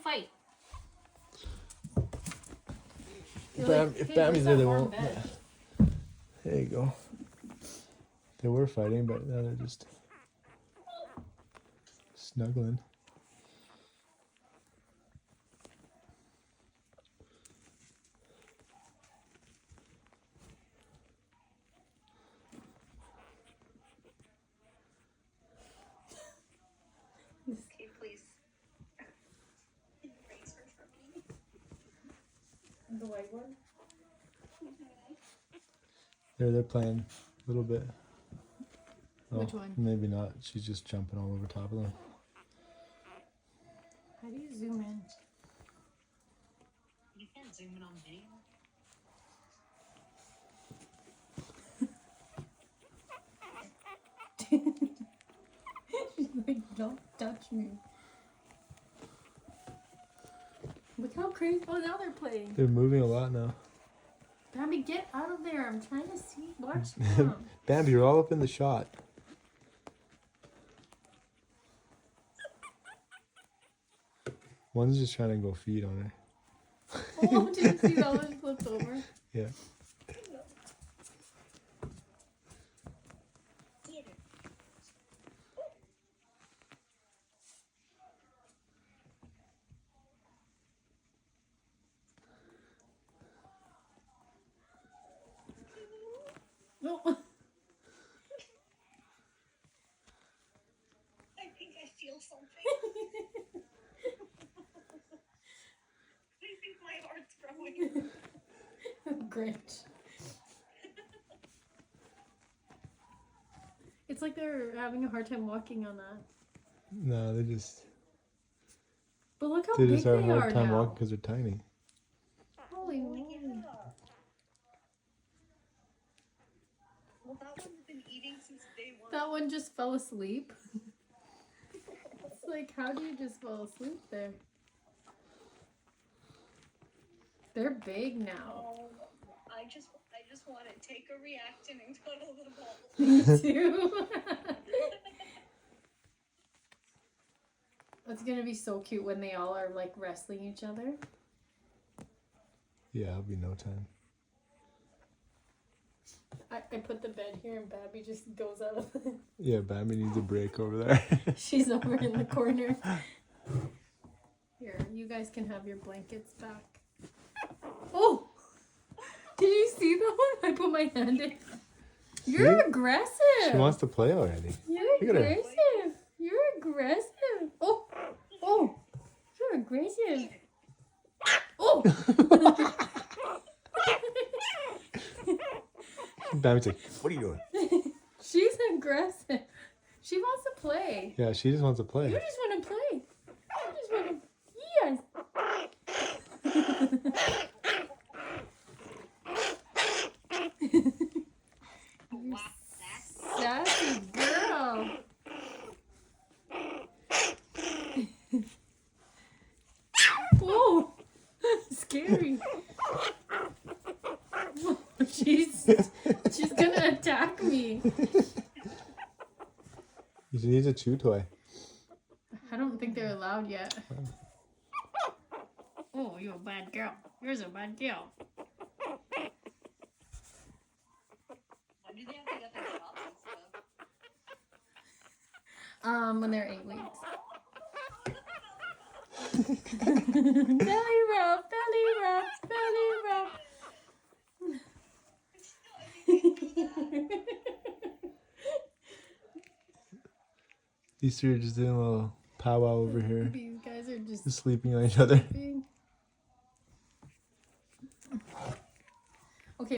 fight. If Bambi's there, they won't. Yeah. There you go. They were fighting, but now they're just snuggling. Okay, please. Erase her for me. The white one? They're playing a little bit. Oh, Which one? Maybe not. She's just jumping all over top of them. How do you zoom in? You can't zoom in on video. She's like, don't touch me. Look how crazy. Oh, now they're playing. They're moving a lot now. Bambi, get out of there. I'm trying to see. Watch them. Bambi, you're all up in the shot. One's just trying to go feed on her. Oh, did you see that one flipped over? Yeah. No. I think I feel something. I think my heart's growing. Grinch. It's like they're having a hard time walking on that. No, they just But look how have big a they hard are time now. walking because they're tiny. Holy moly. Well, that one's been eating since day one. That one just fell asleep. It's like, how do you just fall asleep there? They're big now. I just want to take a reaction and cuddle the ball. Me too. It's gonna be so cute when they all are like wrestling each other. Yeah, it'll be no time. I put the bed here and Babby just goes out of it. Yeah, Bambi needs a break over there. She's over in the corner. Here, you guys can have your blankets back. Oh! Did you see that one? I put my hand in. You're aggressive. She wants to play already. You're Look at her. aggressive. You're aggressive. Oh! Oh! You're aggressive. Oh! Bambi's like, what are you doing? She's aggressive. She wants to play. Yeah, she just wants to play. You just want to play. You just want to. Yes. Wow, Sassy girl. Oh, scary. She's gonna attack me. She needs a chew toy. I don't think they're allowed yet. Oh, you're a bad girl. You're a bad girl. when do they have to get their shots and stuff? When they're 8 weeks. Belly rub, belly rub, belly rub. These three are just doing a little powwow over here. These guys are just Just sleeping on each other. sleeping.